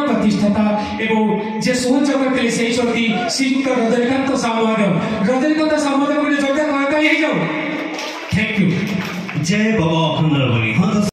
प्रतिष्ठाता एवं जे सोच जगत के लिए शक्ति श्रीयुक्त रजनीकांत सामवाद को जोरदार करता यही जाओ। Thank you. जय बाबा अखंड